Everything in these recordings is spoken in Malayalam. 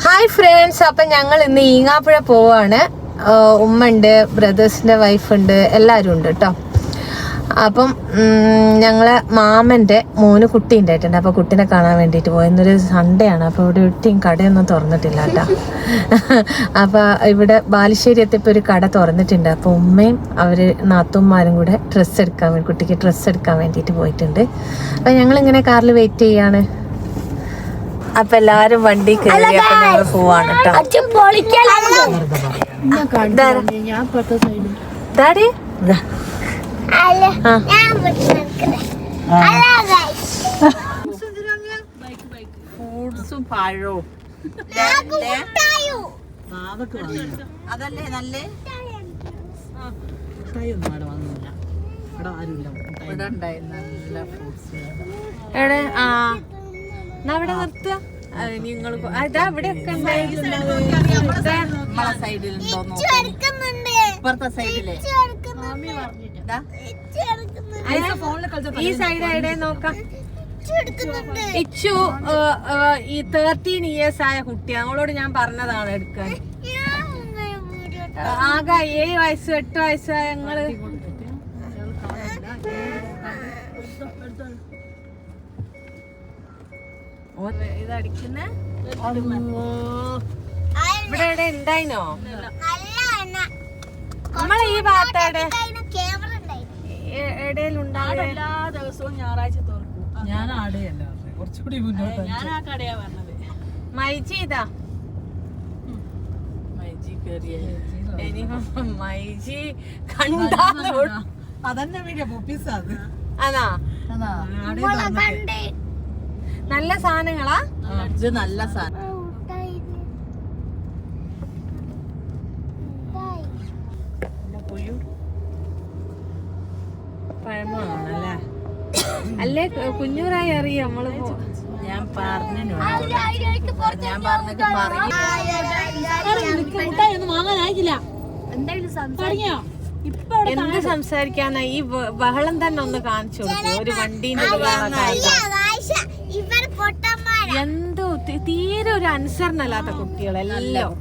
ഹായ് ഫ്രണ്ട്സ്, അപ്പം ഞങ്ങൾ ഇന്ന് ഈങ്ങാപ്പുഴ പോവാണ്. ഉമ്മ ഉണ്ട്, ബ്രദേഴ്സിൻ്റെ വൈഫുണ്ട്, എല്ലാവരും ഉണ്ട് കേട്ടോ. അപ്പം ഞങ്ങളെ മാമൻ്റെ മോന് കുട്ടി ഉണ്ടായിട്ടുണ്ട്. അപ്പോൾ കുട്ടീനെ കാണാൻ വേണ്ടിയിട്ട് പോയി. ഇന്നൊരു സൺഡേ ആണ്, അപ്പോൾ ഇവിടെ ഒട്ടും കടയൊന്നും തുറന്നിട്ടില്ല കേട്ടോ. അപ്പോൾ ഇവിടെ ബാലുശ്ശേരി എത്തിയപ്പോൾ ഒരു കട തുറന്നിട്ടുണ്ട്. അപ്പോൾ ഉമ്മയും അവർ നാത്തൂന്മാരും കൂടെ കുട്ടിക്ക് ഡ്രസ്സ് എടുക്കാൻ വേണ്ടിയിട്ട് പോയിട്ടുണ്ട്. അപ്പോൾ ഞങ്ങളിങ്ങനെ കാറിൽ വെയിറ്റ് ചെയ്യാണ്. അപ്പൊ എല്ലാരും വണ്ടി കയറി ഞങ്ങൾ പോവാണ് ഫ്രൂട്ട്സും പഴവും അതല്ലേ നല്ല നല്ല ഫ്രൂട്ട്സ് എവിടെ അവിടെ നിർത്തുക. നിങ്ങൾ അതാ ഇവിടെ ഒക്കെ ഇപ്പുറത്തെ സൈഡിലെ ഈ സൈഡ് എവിടെ നോക്കാം. ഇച്ചു ഈ 13 years ആയ കുട്ടി, ഞങ്ങളോട് ഞാൻ പറഞ്ഞതാണ് എടുക്കാൻ. ആകെ 7 വയസ്സ് 8 വയസ്സായ ഞങ്ങള് ഇതടിക്കുന്ന ഇവിടെ എവിടെ ഉണ്ടായിനോ? നമ്മളെ ഈ ഭാഗത്തെ എടയിലുണ്ടാവും. എല്ലാ ദിവസവും ഞായറാഴ്ച തുറക്കും. ഞാൻ ആടെയല്ല, കുറച്ചുകൂടി മുന്നോട്ട്. ഞാൻ ആ കടയാ പറഞ്ഞത്. മൈജി ഇതാ മൈജി കയറിയ മൈജി കണ്ടാ അതന്നെ അതാ നല്ല സാധനങ്ങളാ. ഇത് നല്ല സാധനം. പഴമാണല്ലേ? അല്ലേ കുഞ്ഞൂറായി അറിയാം നമ്മള്. ഞാൻ പറഞ്ഞിട്ട് വാങ്ങാനായില്ല. എന്ത് സംസാരിക്കാനാ? ഈ ബഹളം തന്നെ ഒന്ന് കാണിച്ചു കൊടുക്കും. ഒരു വണ്ടീന്റെ എന്തോ തീരെ ഒരു അനുസരണല്ലാത്ത കുട്ടികളെല്ലാം.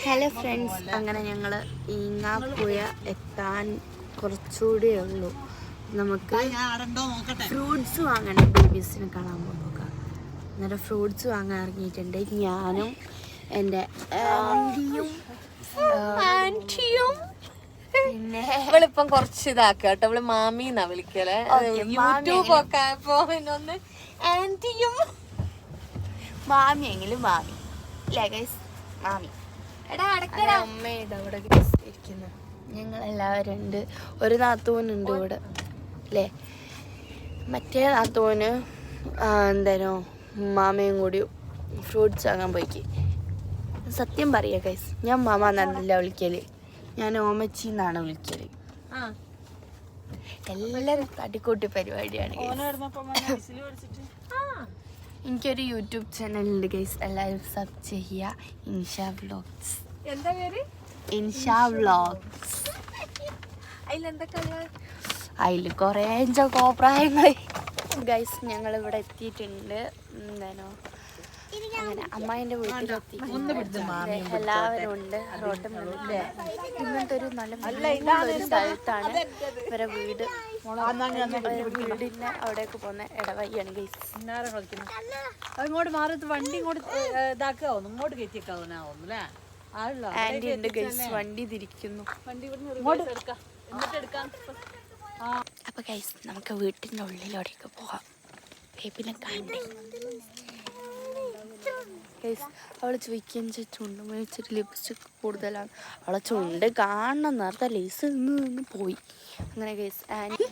ഹലോ ഫ്രണ്ട്സ്, അങ്ങനെ ഞങ്ങള് ഈങ്ങാപ്പുഴ എത്താൻ കുറച്ചുകൂടെ ഉള്ളൂ. നമുക്ക് ഫ്രൂട്ട്സ് വാങ്ങണം. ബേബീസിനെ കാണാൻ പോകാം. അന്നേരം ഫ്രൂട്ട്സ് വാങ്ങാൻ ഇറങ്ങിയിട്ടുണ്ട്. ഞാനും എൻ്റെ ആൻറ്റിയും പിന്നെ ഇവളിപ്പം കുറച്ച് ഇതാക്കുക കേട്ടോ. ഇവള് മാമീന്നാ വിളിക്കല്. യൂട്യൂബ് ഒക്കെ ഒന്ന് ആന്റിയും മാമിയെങ്കിലും മാമി ഗൈസ്, മാമി അമ്മയുടെ അവിടെ ഇരിക്കുന്നു. ഞങ്ങളെല്ലാവരും ഉണ്ട്. ഒരു നാത്തൂനുണ്ട് ഇവിടെ അല്ലേ. മറ്റേ നാത്തൂന് എന്തായാലും മാമയും കൂടി ഫ്രൂട്ട്സ് വാങ്ങാൻ പോയിക്ക്. സത്യം പറയാ ഗൈസ്, ഞാൻ മാമ എന്നല്ല വിളിക്കല്, ഞാൻ ഓമച്ചി എന്നാണ് വിളിക്കല്. എല്ലാരും തട്ടിക്കൂട്ടി പരിപാടിയാണ്. എനിക്കൊരു യൂട്യൂബ് ചാനലുണ്ട് ഗൈസ്, എല്ലാവരും സബ് ചെയ്യുക. ഇൻഷാ വ്ലോഗ്സ്. എന്താ പേര്? ഇൻഷാ വ്ലോഗ്സ്. അതിൽ കുറേ കോപ്രായങ്ങൾ ഗൈസ്. ഞങ്ങളിവിടെ എത്തിയിട്ടുണ്ട്. എന്താണോ അങ്ങനെ അമ്മായിൻ്റെ വീട്ടിലെത്തി. എല്ലാവരും ഉണ്ട്. റോട്ടും ഇങ്ങനത്തെ ഒരു നല്ല സ്ഥലത്താണ് ഇവരെ വീട്. വീടിൻ്റെ അവിടേക്ക് പോകുന്ന ഇടവഴിയാണ് ഗൈസ്. അങ്ങോട്ട് മാറി വണ്ടി ഇങ്ങോട്ട് ഇതാക്കാവോ, ഇങ്ങോട്ട് കയറ്റിയേക്കാവുന്നല്ലേ. ആന്റി ഉണ്ട് ഗൈസ്, വണ്ടി തിരിക്കുന്നു. അപ്പൊ ഗൈസ് നമുക്ക് വീട്ടിൻ്റെ ഉള്ളിലോടേക്ക് പോകാം. ബേബിനെ കണ്ടേ ഗൈസ്. അവള് ചോദിക്കാൻ ചുണ്ട് മേടിച്ചിട്ട് ലിപ്സ്റ്റിക് കൂടുതലാണ്. അവളെ ചുണ്ട് കാണണം. നേരത്തെ ലേസ് നിന്ന് പോയി. അങ്ങനെ ഗൈസ് ആന്റി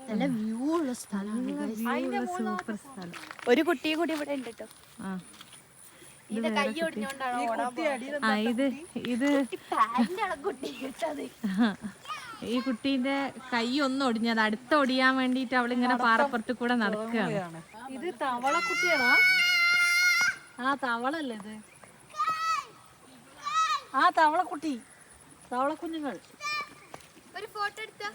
നല്ല വ്യൂ ഉള്ള സ്ഥലമാണ്. സൂപ്പർ സ്ഥലം. ഒരു കുട്ടിയെ കൂടി ഇവിടെ ഉണ്ട് കേട്ടോ. ഇത് കൈ ഒടിഞ്ഞോണ്ടാണോ ഈ കുട്ടീന്റെ കൈ ഒന്നും ഒടിഞ്ഞത് അടുത്ത ഒടിയാൻ വേണ്ടിട്ട് അവളിങ്ങനെ പാറപ്പുറത്ത് കൂടെ നടക്കുകയാണ്. ഇത് തവളക്കുട്ടിയാണോ? ആ തവളല്ലേ ഇത്? ആ തവളക്കുട്ടി, തവളക്കുഞ്ഞുങ്ങൾ. ഒരു ഫോട്ടോ എടുത്താ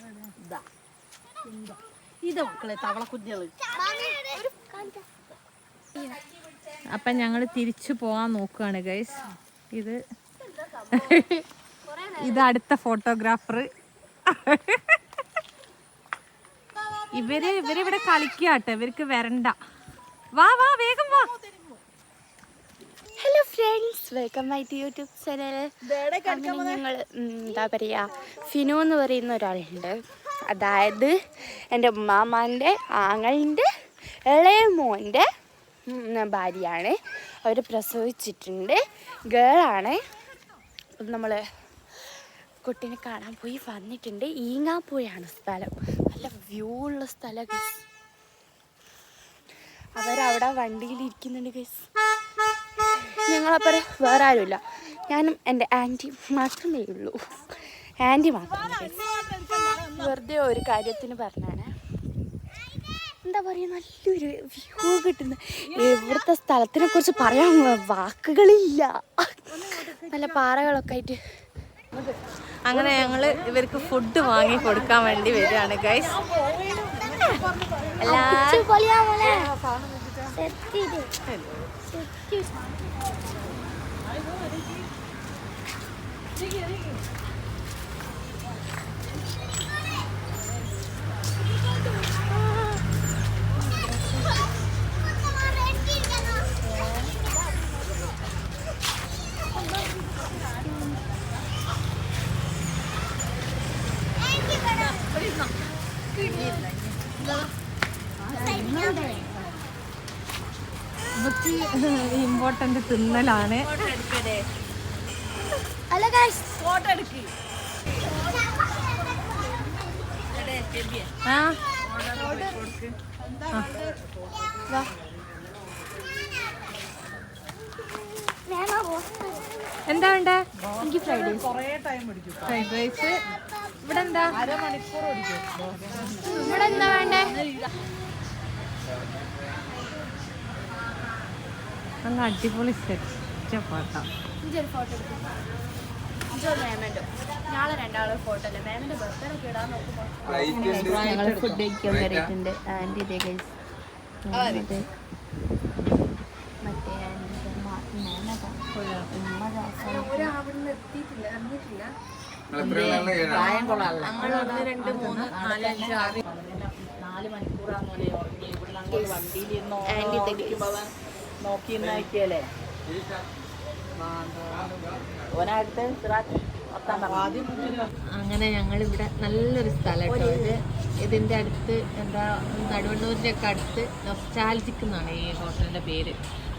ഇത് മക്കളെ തവളക്കുഞ്ഞുകള്. അപ്പം ഞങ്ങൾ തിരിച്ചു പോകാൻ നോക്കുകയാണ് ഗൈസ്. ഇത് അടുത്ത ഫോട്ടോഗ്രാഫർ. ഇവരിവിടെ കളിക്കാട്ടെ, ഇവർക്ക് വരണ്ട. വാ വേഗം വാ. Hello friends, welcome my to YouTube channel. ഞങ്ങൾ എന്താ പറയുക, ഫിനു എന്ന് പറയുന്ന ഒരാളുണ്ട്. അതായത് എൻ്റെ ഉമ്മാമാൻ്റെ ആങ്ങളിൻ്റെ ഇളയ മോൻ്റെ ഭാര്യയാണ്. അവർ പ്രസവിച്ചിട്ടുണ്ട്, ഗേളാണ്. അപ്പം നമ്മൾ കുട്ടീനെ കാണാൻ പോയി വന്നിട്ടുണ്ട്. ഈങ്ങാപ്പുഴയാണ് സ്ഥലം. നല്ല വ്യൂ ഉള്ള സ്ഥലം ഗൈസ്. അവരവിടെ വണ്ടിയിലിരിക്കുന്നുണ്ട് ഗൈസ്. ഞങ്ങളപ്പം വേറെ ആരുമില്ല, ഞാനും എൻ്റെ ആൻറ്റി മാത്രമേ ഉള്ളൂ. ആൻറ്റി മാത്രമേ ഗൈസ്. വെറുതെ ഒരു കാര്യത്തിന് പറഞ്ഞാണ്, എന്താ പറയുക, നല്ലൊരു വ്യൂ കിട്ടുന്ന ഇവിടുത്തെ സ്ഥലത്തിനെ കുറിച്ച് പറയാൻ വാക്കുകളില്ല. നല്ല പാറകളൊക്കെ ആയിട്ട്. അങ്ങനെ ഞങ്ങൾ ഇവർക്ക് ഫുഡ് വാങ്ങി കൊടുക്കാൻ വേണ്ടി വരികയാണ് ഗൈസ്. ഇമ്പോർട്ടന്റ് തിന്നലാണ്. എന്താ വേണ്ടേ? എനിക്ക് ഫ്രൈഡ് റൈസ്. ഇവിടെ എന്താ? ഇവിടെ എന്താ വേണ്ടേ? നല്ല അടിപൊളി സെറ്റ് ഫോട്ടോ. നാളെ രണ്ടാളും ഫോട്ടോ അല്ലേ മാമിന്റെ ബർത്ത്ഡേ ഒക്കെ ഇടാൻ നോക്കുമ്പോൾ ഞങ്ങൾ ഫുഡ് കഴിക്കാൻ കയറിയിട്ടുണ്ട്. ആൻറ്റി ഇതേ ഗൈസ്, മറ്റേ അങ്ങനെ ഞങ്ങൾ ഇവിടെ നല്ലൊരു സ്ഥലം കേട്ടോ. ഇതിന്റെ അടുത്ത് എന്താ, നടുവണ്ണൂരിന്റെ ഒക്കെ അടുത്ത് നൊസ്റ്റാൾജിക് എന്നാണ് ഈ ഹോട്ടലിന്റെ പേര്.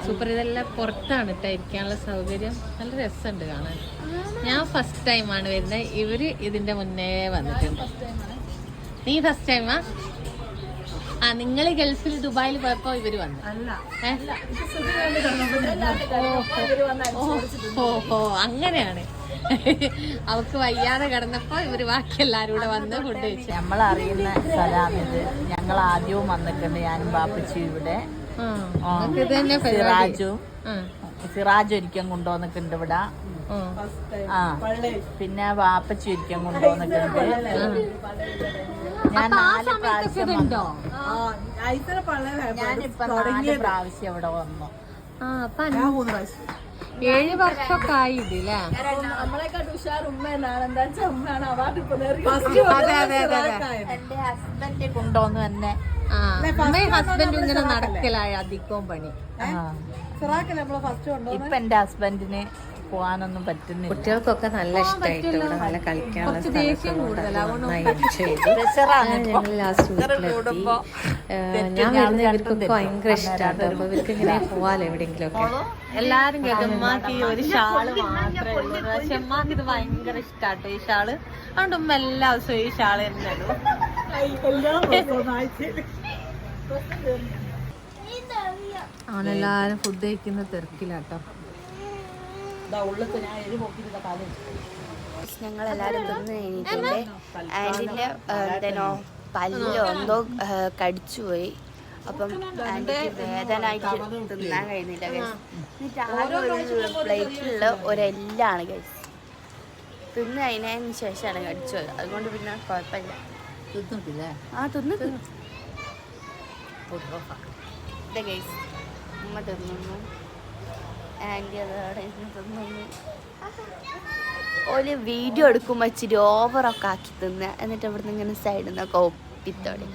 സൂപ്പർ. ഇതെല്ലാം പുറത്താണ് കേട്ടോ ഇരിക്കാനുള്ള സൗകര്യം. നല്ല രസമുണ്ട് കാണാൻ. ഞാൻ ഫസ്റ്റ് ടൈമാണ് വരുന്നത്. ഇവര് ഇതിന്റെ മുന്നേ വന്നിട്ടുണ്ട്. നീ ഫസ്റ്റ് ടൈമാ? ആ, നിങ്ങൾ ഗൾഫിൽ ദുബായിൽ പോയപ്പോ ഇവര് വന്നു? ഓഹോ, അങ്ങനെയാണ്. അവക്ക് വയ്യാതെ കിടന്നപ്പോ ഇവര് ബാക്കി എല്ലാരും കൂടെ വന്ന് ഫുഡ് കഴിച്ചു. നമ്മളറിയുന്ന സ്ഥലമാണിത്. ഞങ്ങൾ ആദ്യവും വന്നിട്ടുണ്ട്, ഞാനും ബാപ്പച്ചും ഇവിടെ. സിറാജ് ഒരിക്കൽ കൊണ്ടുവന്നിട്ടുണ്ട് ഇവിടെ. പിന്നെ വാപ്പച്ചി ഒരിക്കൽ കൊണ്ടുവന്നിട്ടുണ്ട്. ഞാൻ 4 പ്രാവശ്യം വന്നു. ഞാനിപ്പോ 4 പ്രാവശ്യം ഇവിടെ വന്നു. 7 വർഷമൊക്കെ ആയി ഇതില്ലേ? എന്റെ ഹസ്ബൻഡ് കൊണ്ടുവന്നു തന്നെ. ഹസ്ബൻഡ് ഇങ്ങനെ നടക്കലായ അധികവും പണി. ഇപ്പൊ എന്റെ ഹസ്ബൻഡിന് പോകാനൊന്നും പറ്റുന്നില്ല. കുട്ടികൾക്കൊക്കെ നല്ല ഇഷ്ടമായിട്ട് ഇവിടെ നല്ല കളിക്കാനുള്ള ഞാൻ വരുന്ന ഇവർക്കൊക്കെ ഭയങ്കര ഇഷ്ടമാണ്. അപ്പൊ ഇവർക്ക് ഇങ്ങനെ പോവാലോ എവിടെയെങ്കിലും ഒക്കെ. എല്ലാരും കേൾക്കും ഉമ്മാക്ക് ഈ ഒരു ഷാള് മാത്രമേ ഉള്ളൂ. പക്ഷെ ഉമ്മാക്ക് ഇത് ഭയങ്കര ഇഷ്ടാട്ടോ ഈ ഷാള്. അതുകൊണ്ട് ഉമ്മ എല്ലാ ദിവസവും ഈ ഷാള് തന്നെ ഇടും. അവനെല്ലാരും ഫുഡ് കഴിക്കുന്ന തിരക്കിലാട്ടോ. ഞങ്ങളെല്ലാരും തിന്ന് കഴിഞ്ഞിട്ടുണ്ട്. ആൻറ്റിന്റെ എന്തേനോ പല്ലോ എന്തോ കടിച്ചുപോയി. അപ്പം ആൻറ്റിക്ക് വേദനായിട്ട് തിന്നാൻ കഴിയുന്നില്ല ഗൈസ്. എന്നിട്ട് ആകെ ഒരു പ്ലേറ്റിലുള്ള ഒരെല്ലാണ് ഗൈസ്. തിന്ന് കഴിഞ്ഞതിന് ശേഷമാണ് കടിച്ചത്. അതുകൊണ്ട് പിന്നെ കുഴപ്പമില്ല. ആ തിന്ന് ഇതാ ഗൈസ് ഉമ്മ തിന്നു, ആൻറ്റി അതവിടെ ഇരുന്ന് തിന്നു. ഓല് വീഡിയോ എടുക്കുമ്പോൾ ഇച്ചിരി ഓവറൊക്കെ ആക്കി തിന്നുക, എന്നിട്ട് ഇവിടുന്ന് ഇങ്ങനെ സൈഡിൽ നിന്നൊക്കെ ഒപ്പിത്തോടെ.